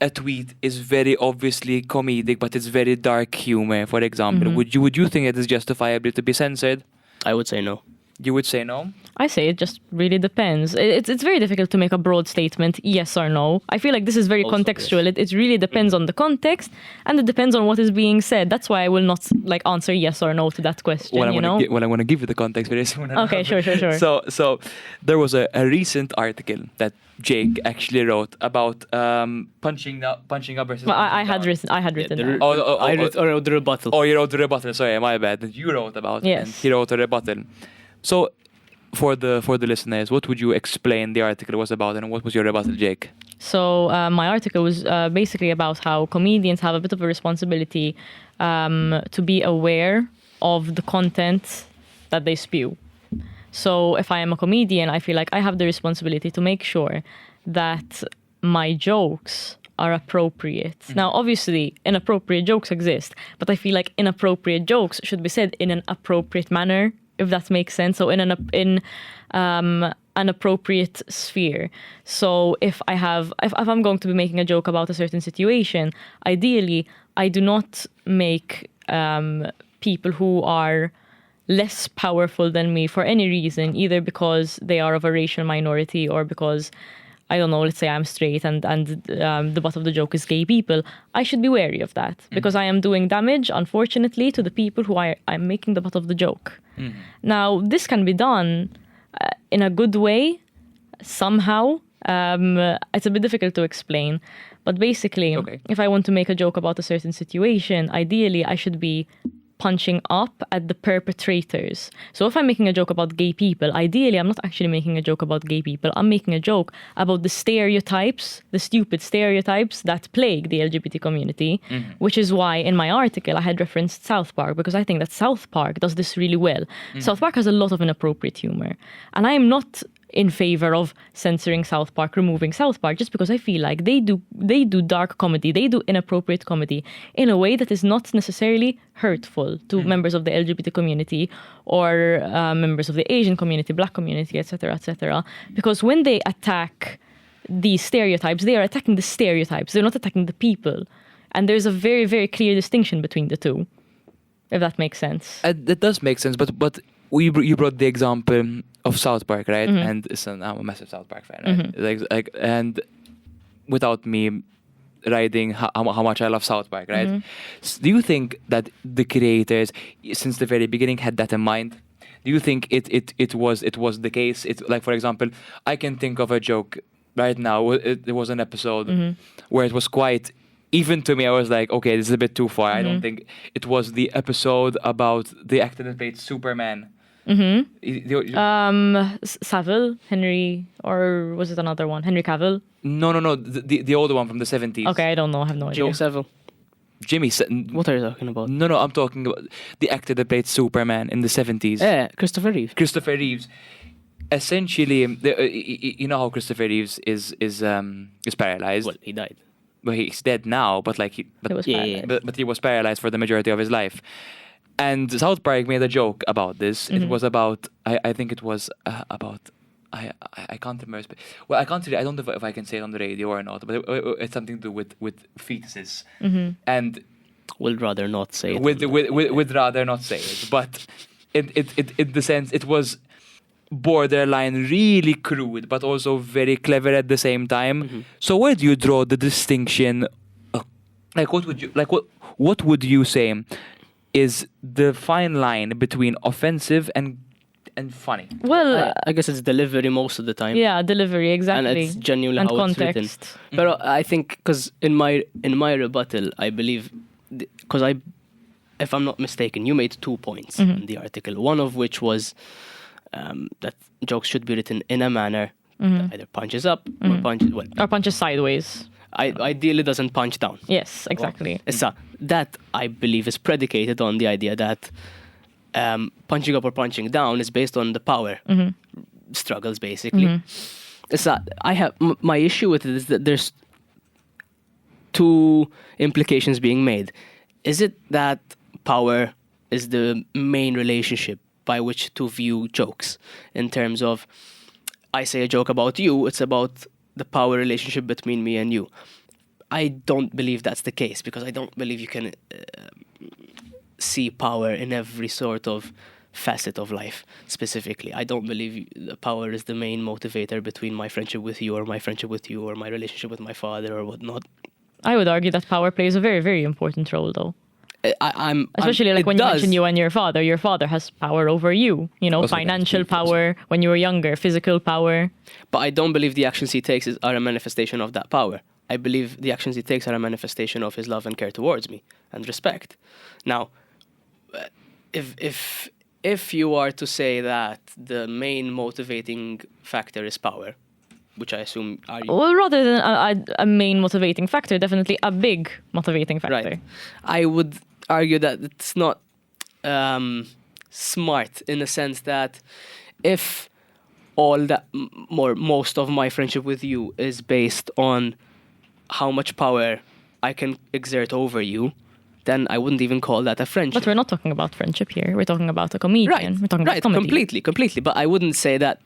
a tweet is very obviously comedic, but it's very dark humor, for example, would you think it is justifiable to be censored? I would say no. You would say no? I say it just really depends. It's very difficult to make a broad statement, yes or no. I feel like this is very Also, contextual. yes. It really depends on the context, and it depends on what is being said. That's why I will not like answer yes or no to that question, I'm you know? going to give you the context very soon. Okay, sure. So there was a recent article that Jake actually wrote about punching up versus. Well, I had written that. I wrote the rebuttal. Oh, you wrote the rebuttal. Sorry, my bad. You wrote about it, Yes. and he wrote a rebuttal. So, for the listeners, what would you explain the article was about, and what was your rebuttal, Jake? So my article was basically about how comedians have a bit of a responsibility to be aware of the content that they spew. So if I am a comedian, I feel like I have the responsibility to make sure that my jokes are appropriate. Now, obviously, inappropriate jokes exist, but I feel like inappropriate jokes should be said in an appropriate manner, if that makes sense. So in an appropriate sphere. So if I'm going to be making a joke about a certain situation, ideally, I do not make people who are less powerful than me for any reason, either because they are of a racial minority or because, I don't know, let's say I'm straight and the butt of the joke is gay people. I should be wary of that because I am doing damage, unfortunately, to the people who I'm making the butt of the joke. Now, this can be done in a good way, somehow. It's a bit difficult to explain, but basically, if I want to make a joke about a certain situation, ideally I should be punching up at the perpetrators. So if I'm making a joke about gay people, ideally I'm not actually making a joke about gay people. I'm making a joke about the stereotypes, the stupid stereotypes that plague the LGBT community, which is why in my article I had referenced South Park, because I think that South Park does this really well. South Park has a lot of inappropriate humor, and I am not in favor of censoring South Park, removing South Park, just because I feel like they do dark comedy, they do inappropriate comedy in a way that is not necessarily hurtful to members of the LGBT community or members of the Asian community, Black community, etc., etc. Because when they attack these stereotypes, they are attacking the stereotypes. They're not attacking the people. And there's a very, very clear distinction between the two, if that makes sense. That does make sense, but you brought the example of South Park, right? And I'm a massive South Park fan, right? Like, and without me riding how much I love South Park, right? Do you think that the creators, since the very beginning, had that in mind? Do you think it was the case? It's like, for example, I can think of a joke right now. There was an episode where it was quite. Even to me, I was like, okay, this is a bit too far. I don't think it was the episode about the actor that played Superman. Savile, Henry, or was it another one? Henry Cavill? No. The older one from the 70s. Okay, I don't know. I have no idea. Joe Savile. Jimmy. What are you talking about? No, I'm talking about the actor that played Superman in the 70s. Yeah, Christopher Reeve. Christopher Reeves. Essentially, you know how Christopher Reeves is paralyzed. Well, he died. Well, he's dead now, but like He was Yeah, paralyzed. but he was paralyzed for the majority of his life. And South Park made a joke about this. It was about I think it was about I can't remember. Well, I can't really, I don't know if I can say it on the radio or not, but it's something to do with fetuses. And Would rather not say it. would rather not say it, but in the sense it was borderline really crude, but also very clever at the same time. So where do you draw the distinction? Like what would you say is the fine line between offensive and funny? Well, I guess it's delivery most of the time. yeah, delivery, exactly. And it's genuinely And how context. it's written. But I think because in my rebuttal, I believe because if I'm not mistaken, you made 2 points in the article. One of which was that jokes should be written in a manner that either punches up or punches Or punches sideways. ideally doesn't punch down. Yes, exactly. So that I believe is predicated on the idea that punching up or punching down is based on the power struggles, basically. So I have my issue with it is that there's 2 implications being made. Is it that power is the main relationship by which to view jokes? In terms of, I say a joke about you, it's about the power relationship between me and you. I don't believe that's the case, because I don't believe you can see power in every sort of facet of life specifically. I don't believe the power is the main motivator between my friendship with you or my friendship with you or my relationship with my father or whatnot. I would argue that power plays a very, very important role, though. Especially like it when you does. mention you and your father has power over you, you know, Also, financial that's power when you were younger, physical power. But I don't believe the actions he takes are a manifestation of that power. I believe the actions he takes are a manifestation of his love and care towards me and respect. Now, if you are to say that the main motivating factor is power, which I assume are you, Well, rather than a main motivating factor, definitely a big motivating factor. right? I would argue that it's not smart in the sense that if all that most of my friendship with you is based on how much power I can exert over you, then I wouldn't even call that a friendship. But we're not talking about friendship here. We're talking about a comedian. Right, We're talking about comedy. completely. But I wouldn't say that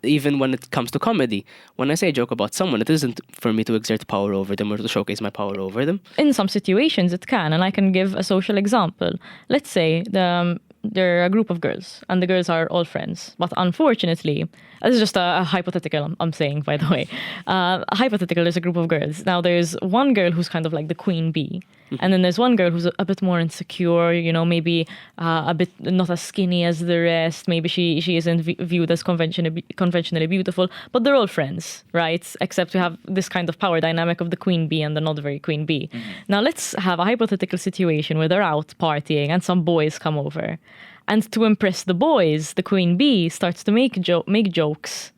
even when it comes to comedy. When I say a joke about someone, it isn't for me to exert power over them or to showcase my power over them. In some situations it can, and I can give a social example. Let's say there are a group of girls and the girls are all friends, but unfortunately, this is just a hypothetical I'm saying, by the way. Hypothetical, there's a group of girls. Now there's one girl who's kind of like the queen bee, and then there's one girl who's a bit more insecure, you know, maybe a bit not as skinny as the rest, maybe she isn't viewed as conventionally beautiful, but they're all friends, right? Except we have this kind of power dynamic of the queen bee and the not very queen bee. Now let's have a hypothetical situation where they're out partying and some boys come over. And to impress the boys, the queen bee starts to make jokes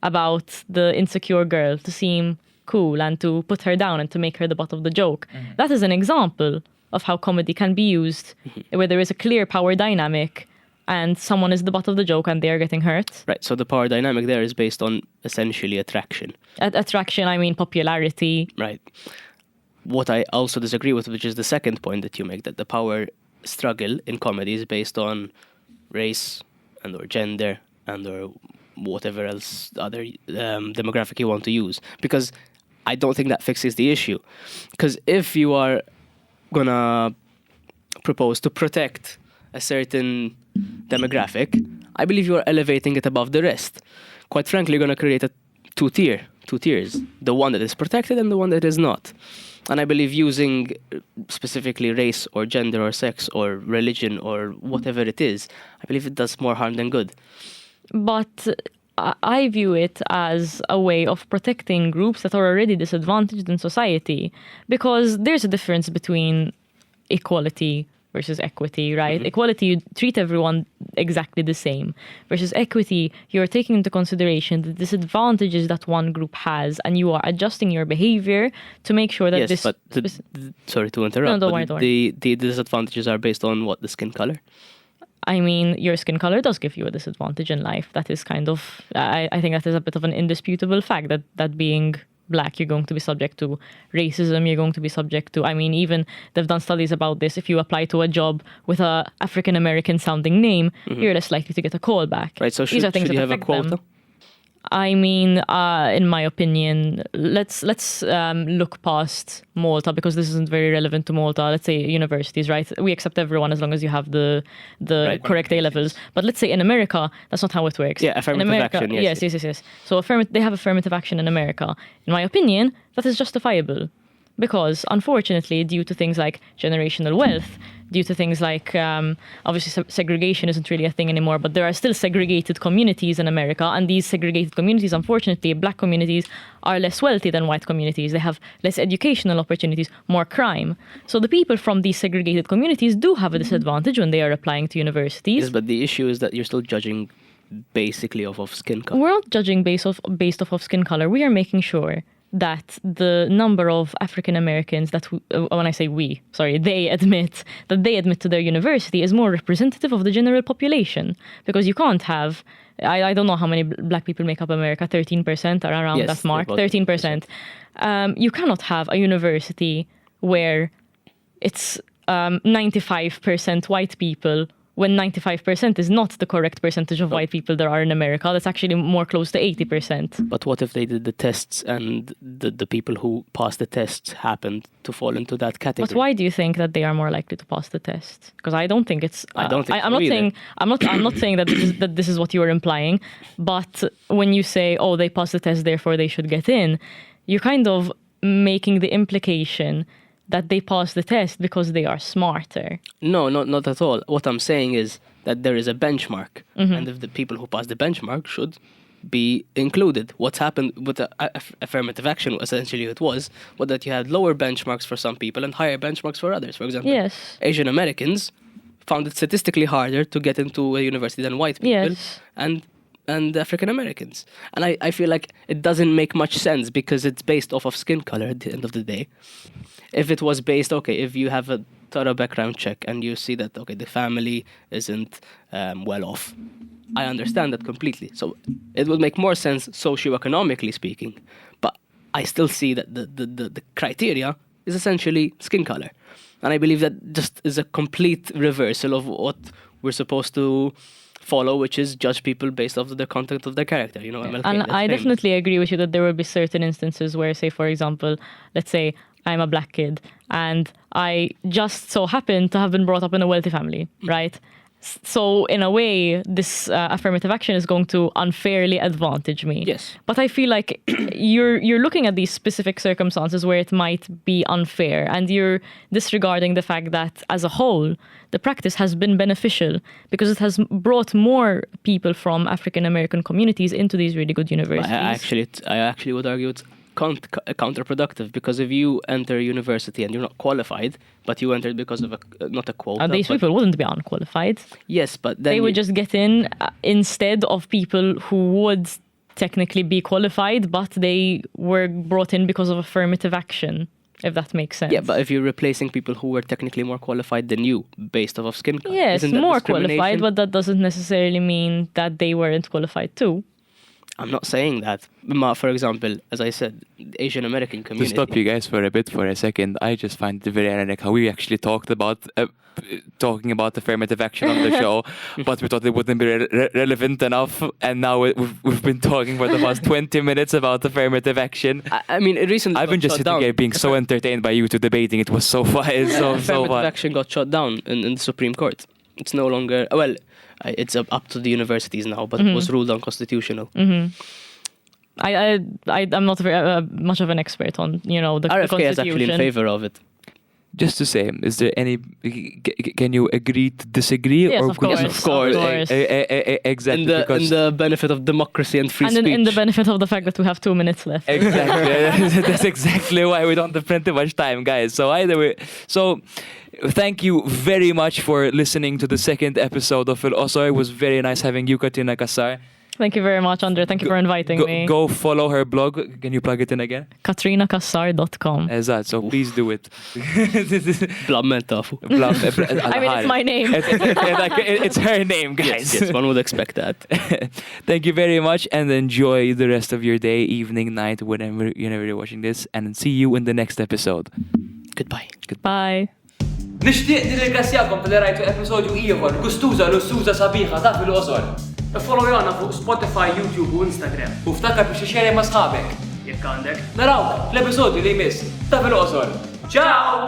about the insecure girl to seem cool and to put her down and to make her the butt of the joke. That is an example of how comedy can be used, where there is a clear power dynamic and someone is the butt of the joke and they are getting hurt. Right, so the power dynamic there is based on essentially attraction. Attraction, I mean popularity. Right. What I also disagree with, which is the second point that you make, that the power struggle in comedy is based on race and or gender and or whatever else other demographic you want to use, because I don't think that fixes the issue. Because if you are gonna propose to protect a certain demographic, I believe you are elevating it above the rest. Quite frankly, you're gonna create two tiers, the one that is protected and the one that is not. And I believe using specifically race or gender or sex or religion or whatever it is, I believe it does more harm than good. But I view it as a way of protecting groups that are already disadvantaged in society, because there's a difference between equality versus equity, right? Equality, you treat everyone exactly the same. Versus equity, you're taking into consideration the disadvantages that one group has, and you are adjusting your behavior to make sure that Yes, but sorry to interrupt. No, don't but worry. The disadvantages are based on what? The skin color? I mean, your skin color does give you a disadvantage in life. That is kind of, I think that is a bit of an indisputable fact, that being black, you're going to be subject to racism, you're going to be subject to, I mean, even they've done studies about this. If you apply to a job with a African American sounding name, you're less likely to get a call back. Right, so These are things should you that have a affect quota? them. I mean, in my opinion, let's look past Malta, because this isn't very relevant to Malta. Let's say universities, right? We accept everyone as long as you have the correct A levels. But let's say in America, that's not how it works. Yeah, affirmative in America, action. Yes. So they have affirmative action in America. In my opinion, that is justifiable. Because unfortunately, due to things like generational wealth, due to things like, obviously segregation isn't really a thing anymore, but there are still segregated communities in America. And these segregated communities, unfortunately, black communities, are less wealthy than white communities. They have less educational opportunities, more crime. So the people from these segregated communities do have a disadvantage when they are applying to universities. Yes, but the issue is that you're still judging basically off of skin color. We're not judging based off of skin color. We are making sure that the number of African Americans that, when I say they admit to their university is more representative of the general population. Because you can't have, I don't know how many black people make up America, 13% or around Yes, that mark, about 13%. You cannot have a university where it's 95% white people, when 95% is not the correct percentage of white people there are in America. That's actually more close to 80%. But what if they did the tests and the people who passed the tests happened to fall into that category? But why do you think that they are more likely to pass the test? Because I don't think it's. I don't think I'm so not either. saying. I'm not saying that this is what you are implying. But when you say, "Oh, they passed the test, therefore they should get in," you're kind of making the implication that they pass the test because they are smarter. No, not at all. What I'm saying is that there is a benchmark, and if the people who pass the benchmark should be included. What's happened with the affirmative action, essentially it was that you had lower benchmarks for some people and higher benchmarks for others. For example, Yes. Asian Americans found it statistically harder to get into a university than white people, Yes. and African Americans. And I feel like it doesn't make much sense because it's based off of skin color at the end of the day. If it was based, if you have a thorough background check and you see that, the family isn't well off, I understand that completely. So it would make more sense socioeconomically speaking. But I still see that the criteria is essentially skin color. And I believe that just is a complete reversal of what we're supposed to follow, which is judge people based off the content of their character. And I definitely agree with you that there will be certain instances where, say, for example, let's say I'm a black kid and I just so happen to have been brought up in a wealthy family, right? So in a way, this affirmative action is going to unfairly advantage me. Yes. But I feel like you're looking at these specific circumstances where it might be unfair, and you're disregarding the fact that as a whole, the practice has been beneficial because it has brought more people from African American communities into these really good universities. I actually would argue it's counterproductive, because if you enter a university and you're not qualified, but you entered because of not a quota. These people wouldn't be unqualified. Yes, but then they would just get in instead of people who would technically be qualified, but they were brought in because of affirmative action, if that makes sense. Yeah, but if you're replacing people who were technically more qualified than you based off of skin color. Yes, isn't that more discrimination? qualified, but that doesn't necessarily mean that they weren't qualified too. I'm not saying that. For example, as I said, the Asian American To community. stop you guys for a second, I just find it very ironic how we actually talked about talking about affirmative action on the show, but we thought it wouldn't be relevant enough, and now we've been talking for the past 20 minutes about affirmative action. I mean, recently I've been just sitting here being so entertained by you two debating. It was so fun. It's so affirmative fun. action got shut down in the Supreme Court. It's no longer, it's up to the universities now, but it was ruled unconstitutional. I'm not very much of an expert on, the RFK is actually in Constitution. favor of it. just to say, is there any? Can you agree to disagree? Yes, or of could course. you- Of course. Exactly. In because the benefit of democracy and free And speech. in the benefit of the fact that we have 2 minutes left. Exactly. That's exactly why we don't spend too much time, guys. So either way, thank you very much for listening to the second episode of Fil-Qosor. It was very nice having you, Katrina Cassar. Thank you very much, Andre. Thank you for inviting me. Go follow her blog. Can you plug it in again? KatrinaCassar.com. Exact. So please do it. Blamment tafu. I mean, it's my name. It's her name, guys. Yes, one would expect that. Thank you very much, and enjoy the rest of your day, evening, night, whenever you're watching this, and see you in the next episode. Goodbye. Bye. Nishtiq nirringrazzjakom tal rajtu episodju ieħor gustuża l-ussuża sabiħa ta' Fil-Qosor. Follow jana fuq Spotify, YouTube u Instagram. U ftakar biex xerja ma' sħabek. Jekk għandek. Naraw l-episodju li jmiss ta' Fil-Qosor. Ciao!